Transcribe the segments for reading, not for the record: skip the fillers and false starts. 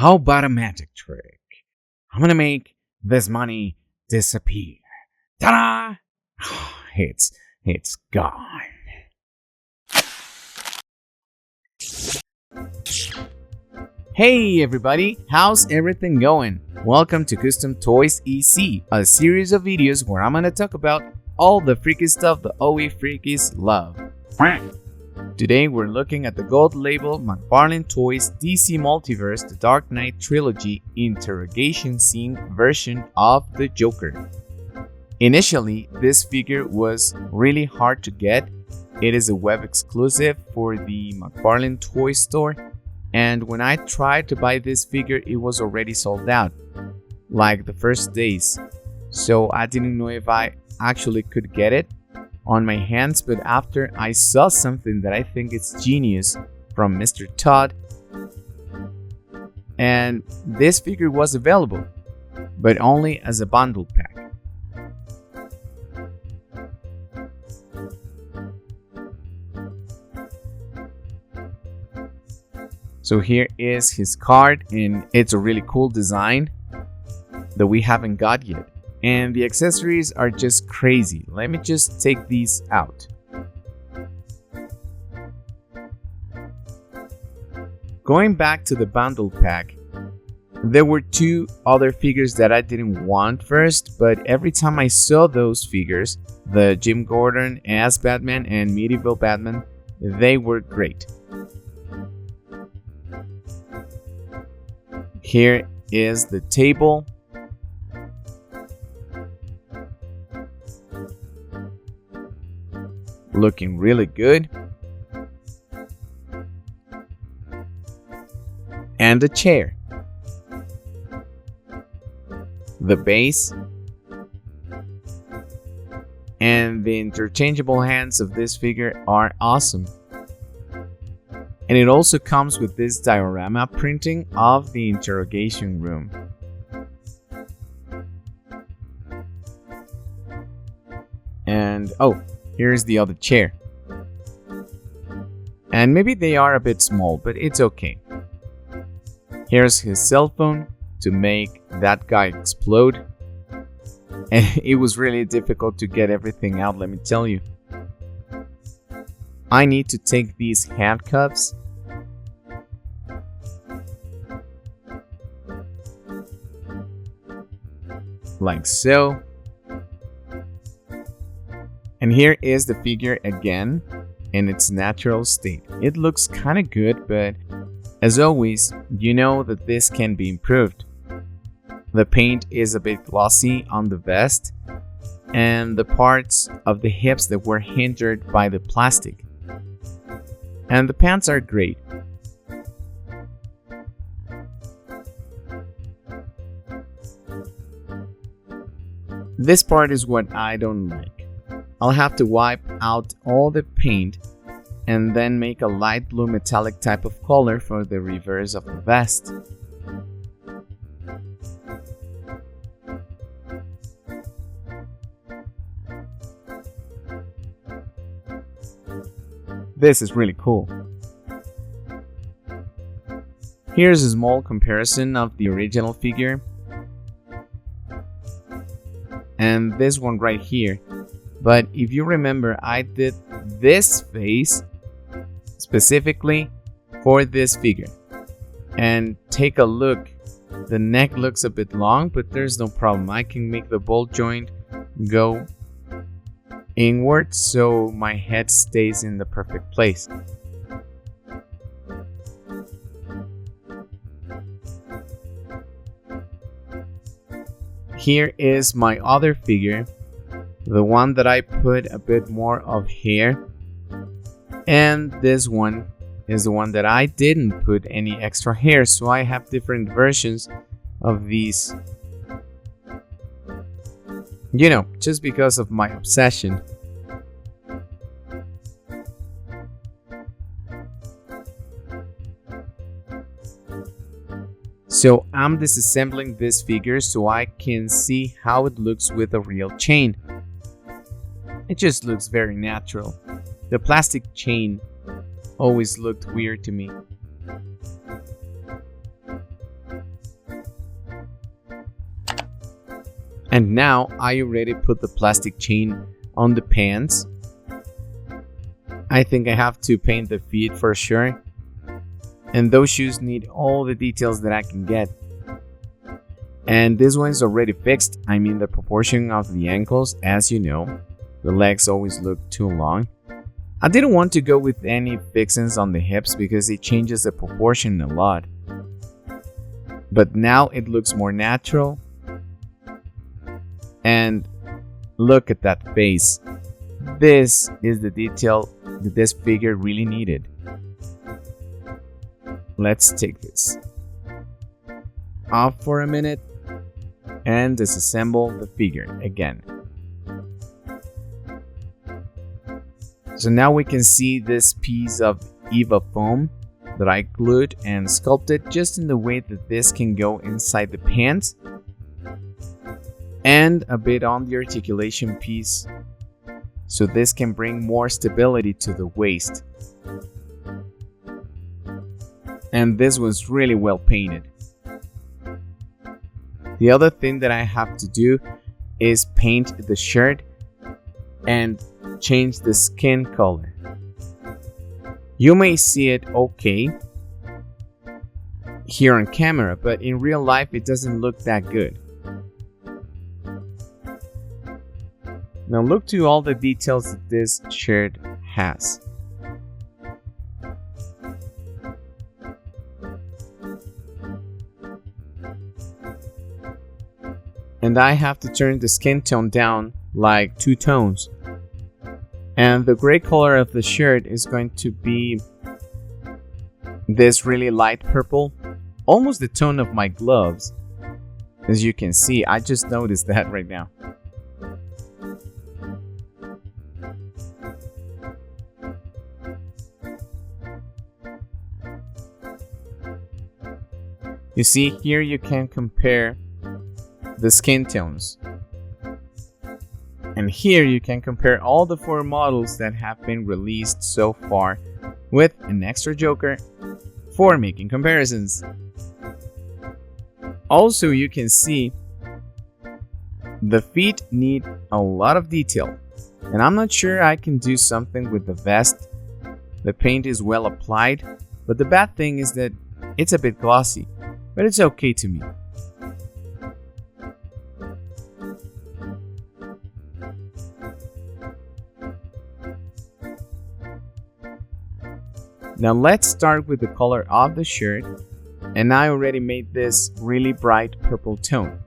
How about a magic trick? I'm gonna make this money disappear. Ta-da! It's gone. Hey everybody, how's everything going? Welcome to Custom Toys EC, a series of videos where I'm gonna talk about all the freaky stuff the OE freakies love. Today we're looking at the gold label McFarlane Toys DC Multiverse The Dark Knight Trilogy Interrogation Scene version of the Joker. Initially, this figure was really hard to get. It is a web exclusive for the McFarlane Toy store, and when I tried to buy this figure, it was already sold out, like the first days. So I didn't know if I actually could get it on my hands, but after I saw something that I think is genius from Mr. Todd, and this figure was available, but only as a bundle pack. So here is his card, and it's a really cool design that we haven't got yet. And the accessories are just crazy. Let me just take these out. Going back to the bundle pack, there were two other figures that I didn't want first, but every time I saw those figures, the Jim Gordon as Batman and Medieval Batman, they were great. Here is the table. Looking really good. And the chair. The base. And the interchangeable hands of this figure are awesome. And it also comes with this diorama printing of the interrogation room. And oh, here's the other chair. And maybe they are a bit small, but it's okay. Here's his cell phone to make that guy explode. And it was really difficult to get everything out, let me tell you. I need to take these handcuffs like so. And here is the figure again in its natural state. It looks kind of good, but as always, you know that this can be improved. The paint is a bit glossy on the vest and the parts of the hips that were hindered by the plastic. And the pants are great. This part is what I don't like. I'll have to wipe out all the paint and then make a light blue metallic type of color for the reverse of the vest. This is really cool. Here's a small comparison of the original figure and this one right here. But if you remember, I did this face specifically for this figure. And take a look. The neck looks a bit long, but there's no problem. I can make the ball joint go inward so my head stays in the perfect place. Here is my other figure, the one that I put a bit more of hair, and this one is the one that I didn't put any extra hair, so I have different versions of these, you know, just because of my obsession. So I'm disassembling this figure so I can see how it looks with a real chain. It just looks very natural. The plastic chain always looked weird to me. And now I already put the plastic chain on the pants. I think I have to paint the feet for sure. And those shoes need all the details that I can get. And this one's already fixed. I mean the proportion of the ankles, as you know. The legs always look too long. I didn't want to go with any fixings on the hips because it changes the proportion a lot. But now it looks more natural. And look at that face. This is the detail that this figure really needed. Let's take this off for a minute and disassemble the figure again. So now we can see this piece of Eva foam that I glued and sculpted just in the way that this can go inside the pants, and a bit on the articulation piece so this can bring more stability to the waist. And this was really well painted. The other thing that I have to do is paint the shirt and change the skin color. You may see it okay here on camera, but in real life it doesn't look that good. Now look to all the details that this shirt has. And I have to turn the skin tone down like 2 tones. And the gray color of the shirt is going to be this really light purple, almost the tone of my gloves. As you can see, I just noticed that right now. You see, here you can compare the skin tones. And here you can compare all the 4 models that have been released so far with an extra joker for making comparisons. Also, you can see the feet need a lot of detail. And I'm not sure I can do something with the vest. The paint is well applied, but the bad thing is that it's a bit glossy. But it's okay to me. Now let's start with the color of the shirt, and I already made this really bright purple tone.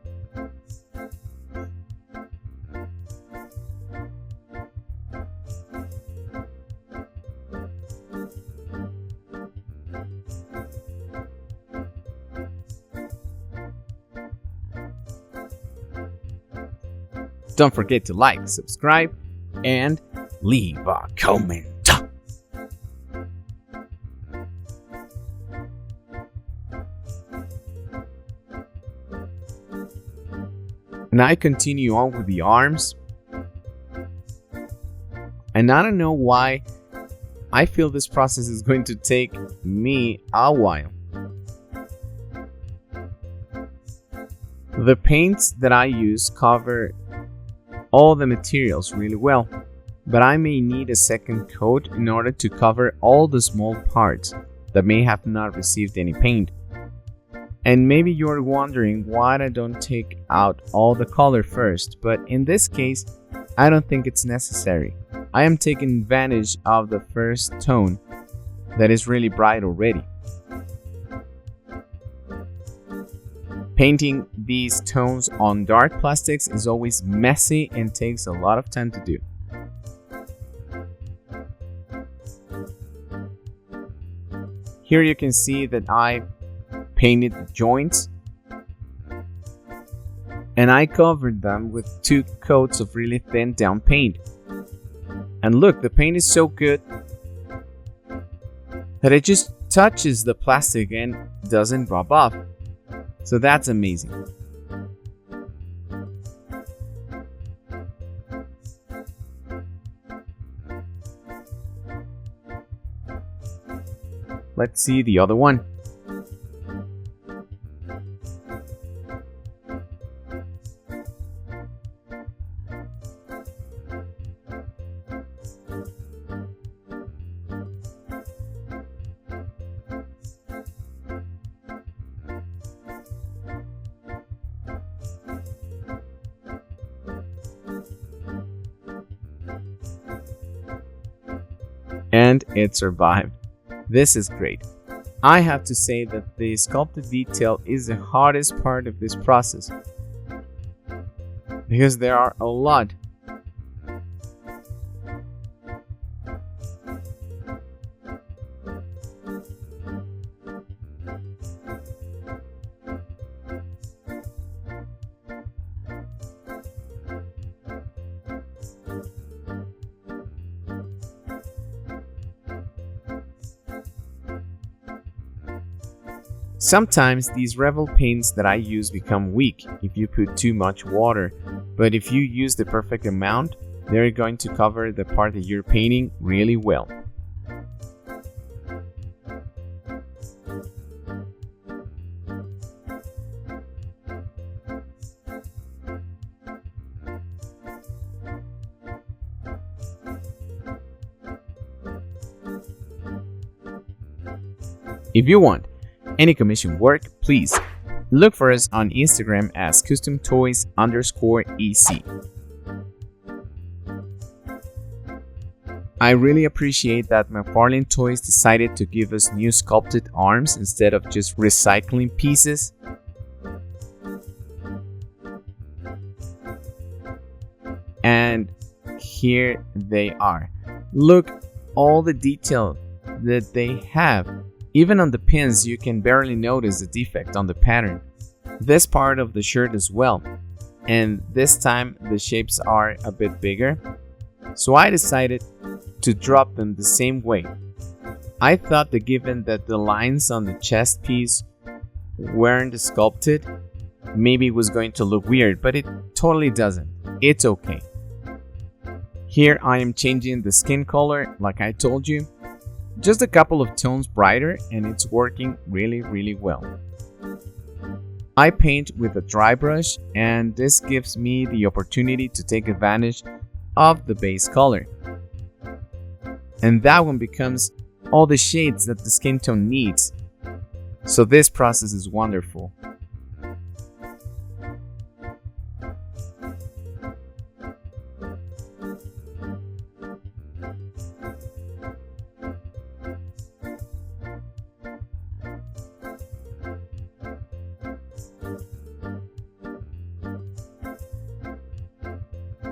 Don't forget to like, subscribe, and leave a comment. And I continue on with the arms. And I don't know why I feel this process is going to take me a while. The paints that I use cover all the materials really well, but I may need a second coat in order to cover all the small parts that may have not received any paint. And maybe you're wondering why I don't take out all the color first, but in this case, I don't think it's necessary. I am taking advantage of the first tone that is really bright already. Painting these tones on dark plastics is always messy and takes a lot of time to do. Here you can see that I painted the joints and I covered them with 2 coats of really thin down paint. And look, the paint is so good that it just touches the plastic and doesn't rub off. So that's amazing. Let's see the other one. And it survived. This is great. I have to say that the sculpted detail is the hardest part of this process, because there are a lot. Sometimes these Revel paints that I use become weak if you put too much water, but if you use the perfect amount, they're going to cover the part that you're painting really well. If you want any commission work, please look for us on Instagram as customtoys_EC. I really appreciate that McFarlane Toys decided to give us new sculpted arms instead of just recycling pieces. And here they are. Look all the detail that they have. Even on the pins, you can barely notice the defect on the pattern. This part of the shirt as well. And this time the shapes are a bit bigger. So I decided to drop them the same way. I thought that given that the lines on the chest piece weren't sculpted, maybe it was going to look weird, but it totally doesn't. It's okay. Here I am changing the skin color like I told you. Just a couple of tones brighter, and it's working really well. I paint with a dry brush, and this gives me the opportunity to take advantage of the base color. And that one becomes all the shades that the skin tone needs. So this process is wonderful.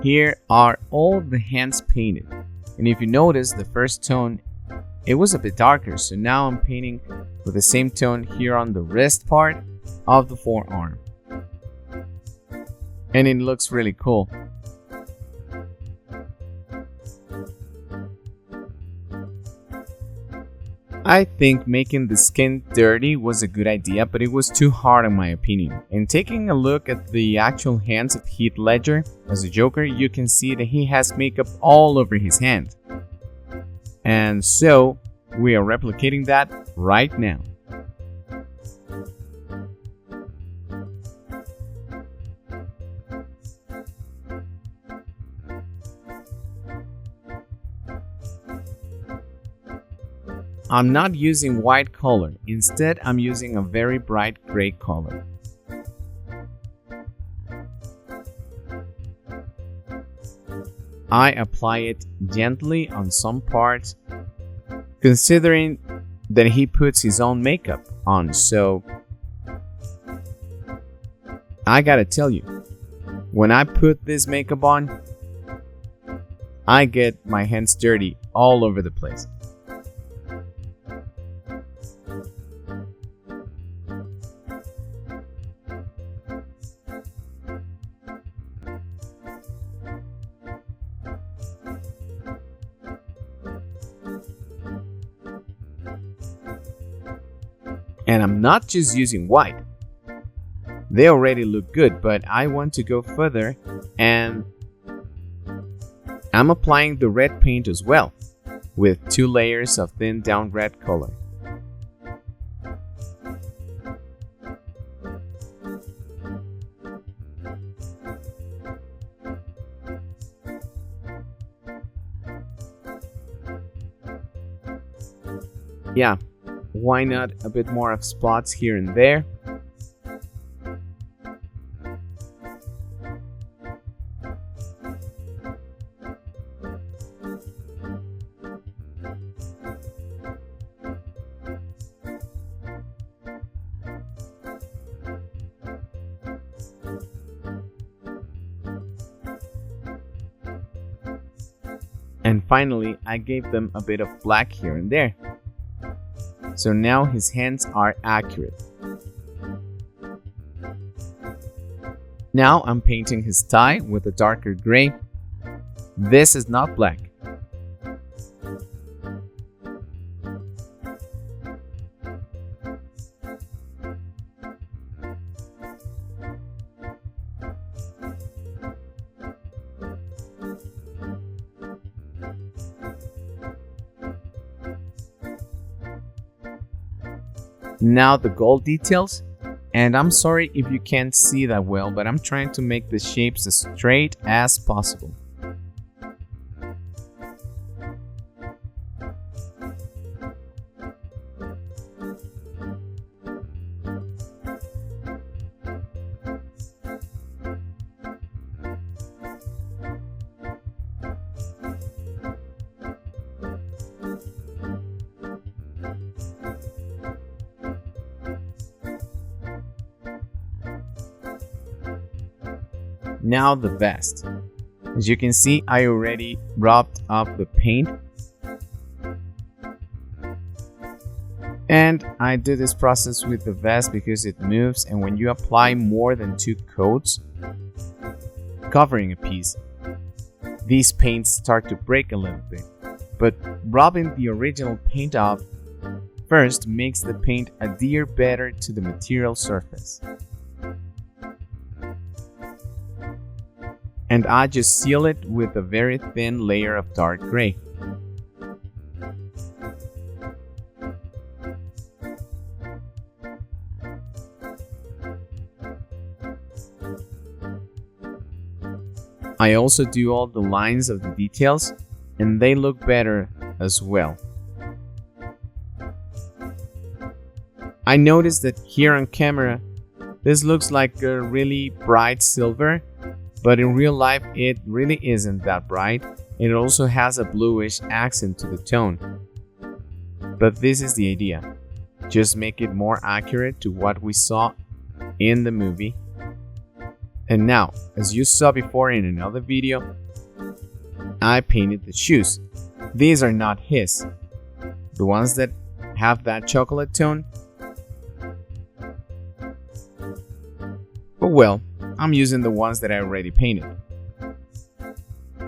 Here are all the hands painted, and if you notice the first tone, it was a bit darker, so now I'm painting with the same tone here on the wrist part of the forearm, and it looks really cool. I think making the skin dirty was a good idea, but it was too hard in my opinion. And taking a look at the actual hands of Heath Ledger as a Joker, you can see that he has makeup all over his hand. And so, we are replicating that right now. I'm not using white color, instead I'm using a very bright gray color. I apply it gently on some parts, considering that he puts his own makeup on, so I gotta tell you, when I put this makeup on, I get my hands dirty all over the place. And I'm not just using white. They already look good, but I want to go further, and I'm applying the red paint as well, with 2 layers of thin down red color. Yeah, why not a bit more of spots here and there? And finally, I gave them a bit of black here and there. So now his hands are accurate. Now I'm painting his tie with a darker gray. This is not black. Now the gold details, and I'm sorry if you can't see that well, but I'm trying to make the shapes as straight as possible. Now the vest. As you can see, I already rubbed up the paint. And I do this process with the vest because it moves, and when you apply more than 2 coats covering a piece, these paints start to break a little bit. But rubbing the original paint off first makes the paint adhere better to the material surface. And I just seal it with a very thin layer of dark gray. I also do all the lines of the details, and they look better as well. I noticed that here on camera, this looks like a really bright silver, but in real life it really isn't that bright. It also has a bluish accent to the tone. But this is the idea. Just make it more accurate to what we saw in the movie. And now, as you saw before in another video, I painted the shoes. These are not his. The ones that have that chocolate tone. But well, I'm using the ones that I already painted.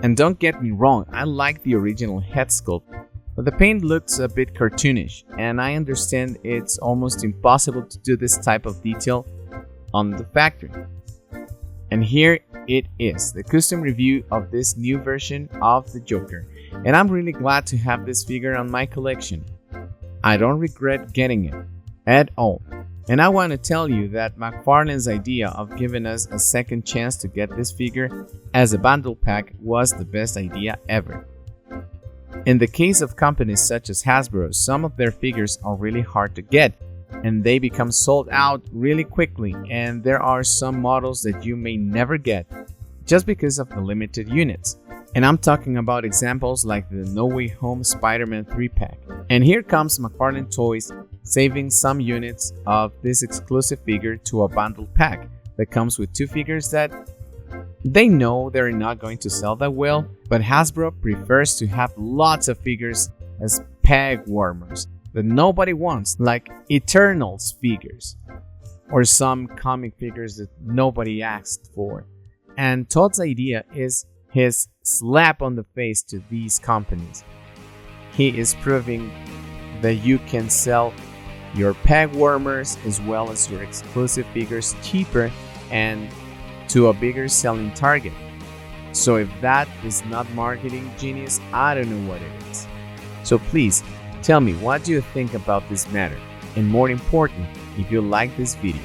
And don't get me wrong, I like the original head sculpt, but the paint looks a bit cartoonish, and I understand it's almost impossible to do this type of detail on the factory. And here it is, the custom review of this new version of the Joker, and I'm really glad to have this figure on my collection. I don't regret getting it at all. And I want to tell you that McFarlane's idea of giving us a second chance to get this figure as a bundle pack was the best idea ever. In the case of companies such as Hasbro, some of their figures are really hard to get, and they become sold out really quickly, and there are some models that you may never get just because of the limited units. And I'm talking about examples like the No Way Home Spider-Man 3-pack. And here comes McFarlane Toys saving some units of this exclusive figure to a bundle pack that comes with 2 figures that they know they're not going to sell that well, but Hasbro prefers to have lots of figures as peg warmers that nobody wants, like Eternals figures or some comic figures that nobody asked for. And Todd's idea is his slap on the face to these companies. He is proving that you can sell your peg warmers as well as your exclusive figures cheaper and to a bigger selling target. So if that is not marketing genius, I don't know what it is. So please tell me, what do you think about this matter? And more important, if you like this video,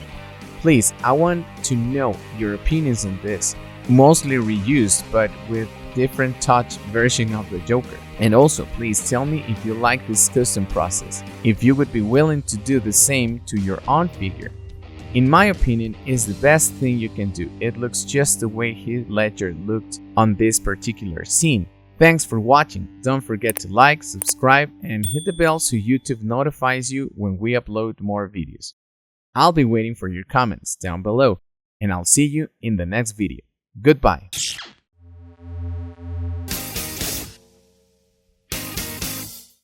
please, I want to know your opinions on this. Mostly reused, but with different touch version of the Joker. And also, please tell me if you like this custom process, if you would be willing to do the same to your own figure. In my opinion, it's the best thing you can do. It looks just the way Heath Ledger looked on this particular scene. Thanks for watching. Don't forget to like, subscribe, and hit the bell so YouTube notifies you when we upload more videos. I'll be waiting for your comments down below, and I'll see you in the next video. Goodbye.